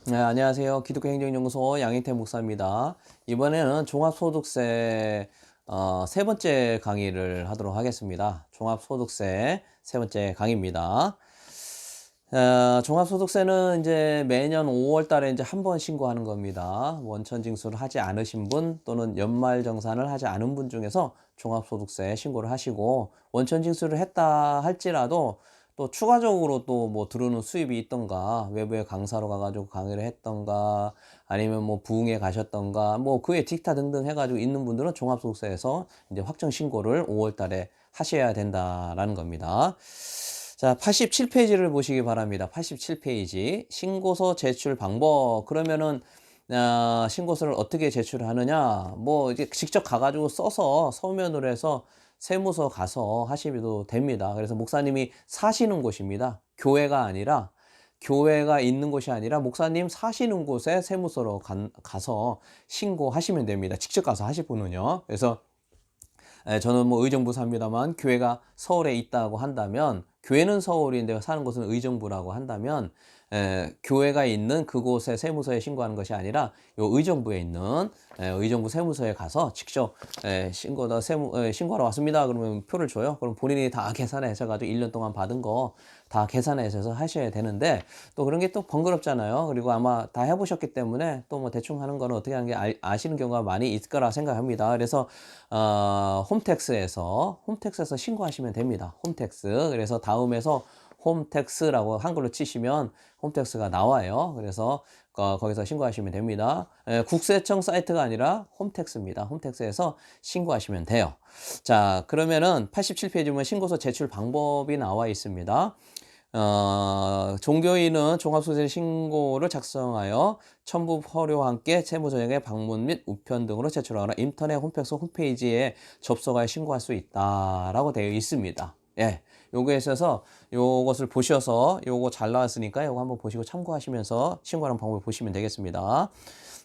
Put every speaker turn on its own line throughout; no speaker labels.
네, 안녕하세요. 기독교 행정연구소 양희태 목사입니다. 이번에는 종합소득세 세 번째 강의를 하도록 하겠습니다. 종합소득세 세 번째 강의입니다. 종합소득세는 이제 매년 5월 달에 이제 한 번 신고하는 겁니다. 원천징수를 하지 않으신 분 또는 연말정산을 하지 않은 분 중에서 종합소득세 신고를 하시고, 원천징수를 했다 할지라도 또 추가적으로 또 뭐 들어오는 수입이 있던가, 외부에 강사로 가가지고 강의를 했던가, 아니면 뭐 부흥회 가셨던가, 뭐 그외 기타 등등 해가지고 있는 분들은 종합소득세에서 이제 확정 신고를 5월 달에 하셔야 된다라는 겁니다. 자, 87페이지를 보시기 바랍니다. 87페이지. 신고서 제출 방법. 그러면은, 신고서를 어떻게 제출하느냐? 뭐, 이제 직접 가가지고 써서 서면으로 해서 세무서 가서 하시면 됩니다. 그래서 목사님이 사시는 곳입니다. 교회가 있는 곳이 아니라 목사님 사시는 곳에 세무서로 가서 신고하시면 됩니다. 직접 가서 하실 분은요. 그래서 저는 뭐 의정부 삽니다만, 교회가 서울에 있다고 한다면, 교회는 서울인데 사는 곳은 의정부라고 한다면, 교회가 있는 그곳의 세무서에 신고하는 것이 아니라 요 의정부에 있는 의정부 세무서에 가서 직접 신고하러 왔습니다. 그러면 표를 줘요. 그럼 본인이 다 계산해서 가지고 1년 동안 받은 거 다 계산해서 하셔야 되는데, 또 그런 게 또 번거롭잖아요. 그리고 아마 다 해보셨기 때문에 또 뭐 대충 하는 거는 어떻게 하는 게 아시는 경우가 많이 있을 거라 생각합니다. 그래서 홈택스에서 신고하시면 됩니다. 홈택스. 그래서 다음에서 홈택스라고 한글로 치시면 홈택스가 나와요. 그래서 거기서 신고하시면 됩니다. 국세청 사이트가 아니라 홈택스입니다. 홈택스에서 신고하시면 돼요. 자, 그러면은 87페이지 보면 신고서 제출 방법이 나와 있습니다. 종교인은 종합소득세 신고를 작성하여 첨부 서류와 함께 세무서장의 방문 및 우편 등으로 제출하거나 인터넷 홈택스 홈페이지에 접속하여 신고할 수 있다라고 되어 있습니다. 예. 요거에 있어서 요것을 보셔서, 요거 잘 나왔으니까 요거 한번 보시고 참고하시면서 신고하는 방법을 보시면 되겠습니다.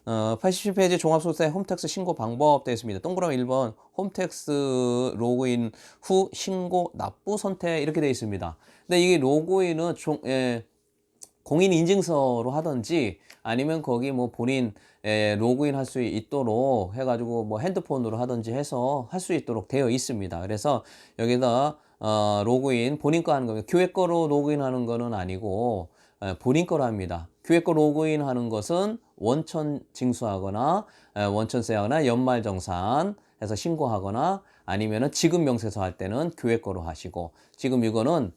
87페이지 종합소득세 홈택스 신고 방법 되어 있습니다. 동그라미 1번 홈택스 로그인 후 신고 납부 선택 이렇게 되어 있습니다. 근데 이게 로그인은 공인 인증서로 하든지 아니면 거기 뭐 본인 로그인 할 수 있도록 해가지고 뭐 핸드폰으로 하든지 해서 할 수 있도록 되어 있습니다. 그래서 여기다 로그인 본인 거 하는 겁니다. 교회 거로 로그인 하는 거는 아니고 본인 거로 합니다. 교회 거 로그인 하는 것은 원천 징수하거나 원천세하거나 연말정산 해서 신고하거나, 아니면은 지급 명세서 할 때는 교회 거로 하시고, 지금 이거는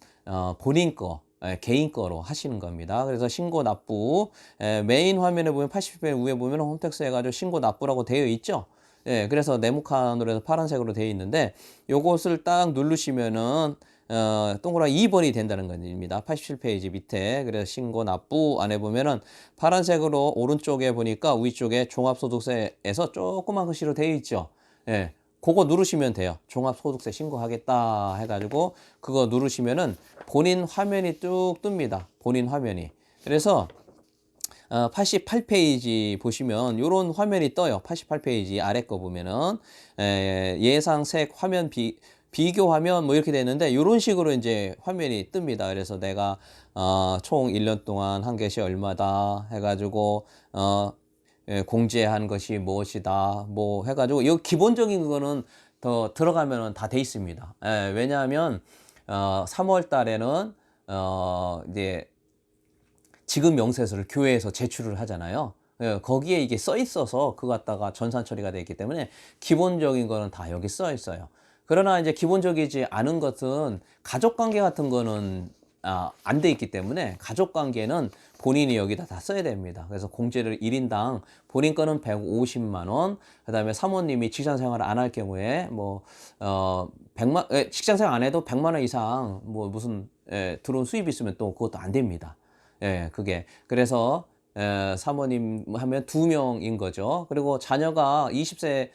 본인 거 개인 거로 하시는 겁니다. 그래서 신고 납부, 메인 화면에 보면 80배 위에 보면 홈택스 해가지고 신고 납부라고 되어 있죠. 예, 그래서 네모칸으로 해서 파란색으로 되어 있는데, 요것을 딱 누르시면은 동그라미 2번이 된다는 겁니다. 87페이지 밑에. 그래서 신고 납부 안에 보면은 파란색으로 오른쪽에 보니까 위쪽에 종합소득세에서 조그만 글씨로 되어 있죠. 예. 그거 누르시면 돼요. 종합소득세 신고하겠다 해가지고 그거 누르시면은 본인 화면이 뚝 뜹니다. 본인 화면이. 그래서 88페이지 보시면 이런 화면이 떠요. 88페이지 아래 거 보면은 예상색 화면 비교 화면 뭐 이렇게 되는데, 이런 식으로 이제 화면이 뜹니다. 그래서 내가 총 1년 동안 한 것이 얼마다 해가지고 공제한 것이 무엇이다 뭐 해가지고, 이 기본적인 거는 더 들어가면은 다 돼 있습니다. 왜냐하면 3월 달에는 이제 지급 명세서를 교회에서 제출을 하잖아요. 거기에 이게 써 있어서 그거 갖다가 전산 처리가 되어 있기 때문에 기본적인 거는 다 여기 써 있어요. 그러나 이제 기본적이지 않은 것은 가족관계 같은 거는 안 돼 있기 때문에, 가족관계는 본인이 여기다 다 써야 됩니다. 그래서 공제를 1인당 본인 거는 150만 원, 그 다음에 사모님이 직장생활을 안 할 경우에 뭐 100만 직장생활 안 해도 100만 원 이상 뭐 무슨 들어온 수입이 있으면 또 그것도 안 됩니다. 예, 그게. 그래서, 사모님 하면 2명인 거죠. 그리고 자녀가 20세,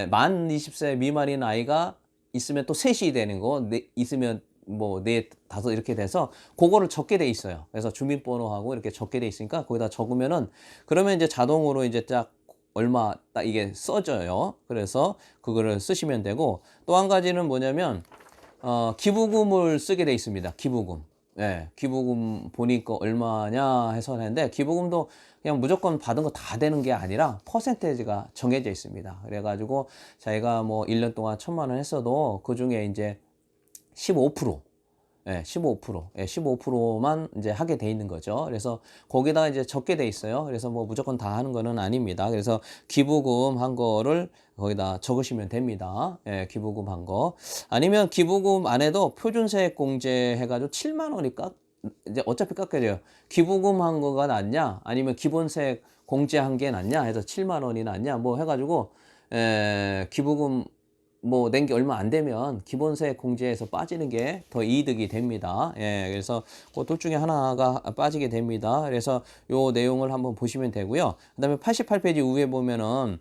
만 20세 미만인 아이가 있으면 또 셋이 되는 거, 있으면 뭐, 네, 다섯 이렇게 돼서, 그거를 적게 돼 있어요. 그래서 주민번호하고 이렇게 적게 돼 있으니까, 거기다 적으면은, 그러면 이제 자동으로 이제 딱 얼마 딱 이게 써져요. 그래서 그거를 쓰시면 되고, 또 한 가지는 뭐냐면, 기부금을 쓰게 돼 있습니다. 기부금. 예, 기부금 보니까 얼마냐 해서 했는데 기부금도 그냥 무조건 받은 거 다 되는 게 아니라 퍼센테이지가 정해져 있습니다. 그래가지고 자기가 뭐 1년 동안 1,000만 원 했어도 그 중에 이제 15%, 예, 15%, 예, 15%만 이제 하게 돼 있는 거죠. 그래서 거기다가 이제 적게 돼 있어요. 그래서 뭐 무조건 다 하는 거는 아닙니다. 그래서 기부금 한 거를 거기다 적으시면 됩니다. 예, 기부금 한 거. 아니면 기부금 안 해도 표준세액 공제 해가지고 7만 원이 이제 어차피 깎여져요. 기부금 한 거가 낫냐? 아니면 기본세액 공제한 게 낫냐? 해서 7만 원이 낫냐? 뭐 해가지고, 기부금 뭐 낸 게 얼마 안 되면 기본세 공제에서 빠지는 게 더 이득이 됩니다. 예, 그래서 그 둘 중에 하나가 빠지게 됩니다. 그래서 요 내용을 한번 보시면 되고요. 그다음에 88페이지 위에 보면은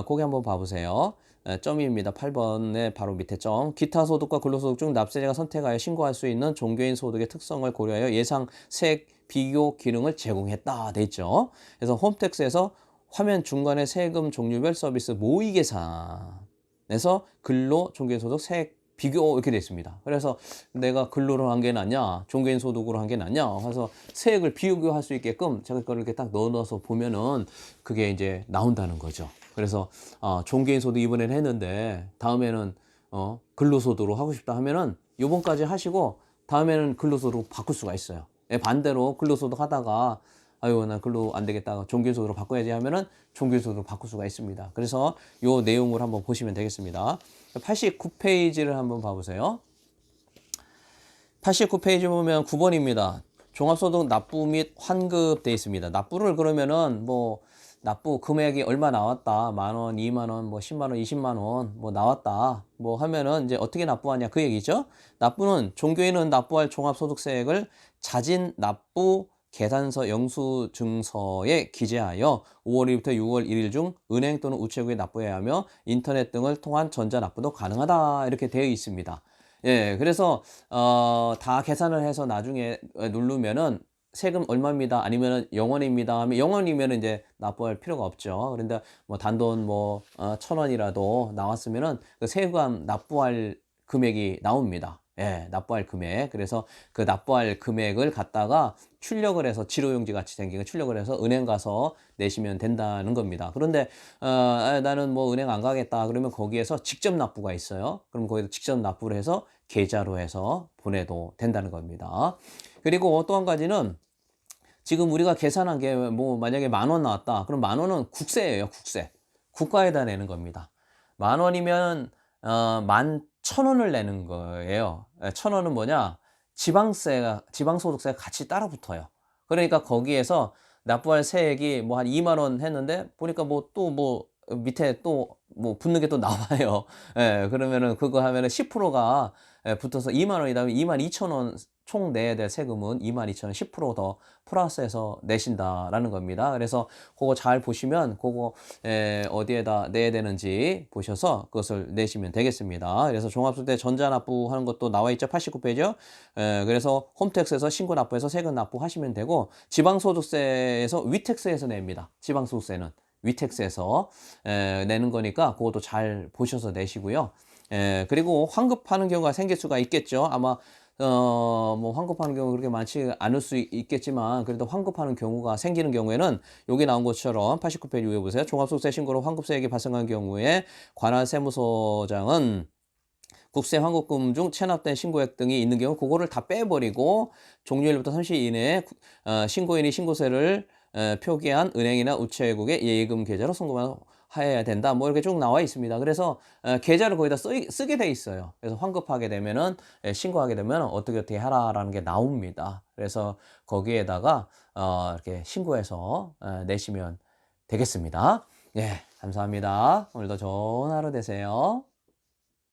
거기 한번 봐보세요. 점입니다. 8번에 바로 밑에 점. 기타 소득과 근로소득 중 납세자가 선택하여 신고할 수 있는 종교인 소득의 특성을 고려하여 예상 세액 비교 기능을 제공했다 돼 있죠. 그래서 홈택스에서 화면 중간에 세금 종류별 서비스 모의 계산에서 근로, 종교인 소득, 세액 비교 이렇게 돼 있습니다. 그래서 내가 근로를 한 게 낫냐, 종교인 소득으로 한 게 낫냐, 그래서 세액을 비교할 수 있게끔 제가 그걸 이렇게 딱 넣어서 보면은 그게 이제 나온다는 거죠. 그래서 종교인 소득 이번에는 했는데 다음에는 근로소득으로 하고 싶다 하면은 요번까지 하시고 다음에는 근로소득으로 바꿀 수가 있어요. 반대로 근로소득 하다가 아유 나 근로 안 되겠다 종교소득으로 바꿔야지 하면은 종교소득으로 바꿀 수가 있습니다. 그래서 요 내용을 한번 보시면 되겠습니다. 89페이지를 한번 봐보세요. 89페이지 보면 9번입니다. 종합소득 납부 및 환급 돼 있습니다. 납부를 그러면은 뭐 납부 금액이 얼마 나왔다. 10,000원, 20,000원, 뭐 100,000원, 200,000원 뭐 나왔다. 뭐 하면은 이제 어떻게 납부하냐 그 얘기죠. 납부는 종교인은 납부할 종합소득세액을 자진 납부 계산서 영수증서에 기재하여 5월 1일부터 6월 1일 중 은행 또는 우체국에 납부해야 하며 인터넷 등을 통한 전자 납부도 가능하다 이렇게 되어 있습니다. 예, 그래서 다 계산을 해서 나중에 누르면은 세금 얼마입니다. 아니면은 0원입니다. 하면 0원이면은 이제 납부할 필요가 없죠. 그런데 뭐 단돈 뭐 1,000원이라도 나왔으면은 그 세금 납부할 금액이 나옵니다. 예, 납부할 금액. 그래서 그 납부할 금액을 갖다가 출력을 해서 지로용지 같이 생긴 거 출력을 해서 은행 가서 내시면 된다는 겁니다. 그런데 나는 뭐 은행 안 가겠다. 그러면 거기에서 직접 납부가 있어요. 그럼 거기서 직접 납부를 해서 계좌로 해서 보내도 된다는 겁니다. 그리고 또 한 가지는 지금 우리가 계산한 게 뭐 만약에 10,000원 나왔다. 그럼 10,000원은 국세예요, 국세. 국가에다 내는 겁니다. 10,000원이면 11,000원을 내는 거예요. 1,000원은 뭐냐? 지방소득세가 같이 따라 붙어요. 그러니까 거기에서 납부할 세액이 뭐 한 20,000원 했는데 보니까 뭐 또 뭐 밑에 또 뭐 붙는 게 또 나와요. 예, 그러면은 그거 하면은 10%가 붙어서 20,000원이다. 22,000원 총 내야 될 세금은 22,000원 10%더 플러스해서 내신다라는 겁니다. 그래서 그거 잘 보시면 그거 어디에다 내야 되는지 보셔서 그것을 내시면 되겠습니다. 그래서 종합소득세 전자납부하는 것도 나와 있죠. 89페이지요. 그래서 홈택스에서 신고 납부해서 세금 납부하시면 되고 지방소득세에서 위택스에서 냅니다. 지방소득세는 위택스에서 내는 거니까 그것도 잘 보셔서 내시고요. 그리고 환급하는 경우가 생길 수가 있겠죠. 아마 뭐 환급하는 경우 그렇게 많지 않을 수 있겠지만 그래도 환급하는 경우가 생기는 경우에는 여기 나온 것처럼 89페이지 위에 보세요. 종합소득세 신고로 환급세액이 발생한 경우에 관할 세무서장은 국세 환급금 중 체납된 신고액 등이 있는 경우 그거를 다 빼버리고 종료일부터 30일 이내에 신고인이 신고세를 표기한 은행이나 우체국에 예금 계좌로 송금을 해야 된다. 뭐 이렇게 쭉 나와 있습니다. 그래서 계좌를 거기다 쓰게 돼 있어요. 그래서 환급하게 되면은 신고하게 되면 어떻게 하라라는 게 나옵니다. 그래서 거기에다가 이렇게 신고해서 내시면 되겠습니다. 예, 감사합니다. 오늘도 좋은 하루 되세요.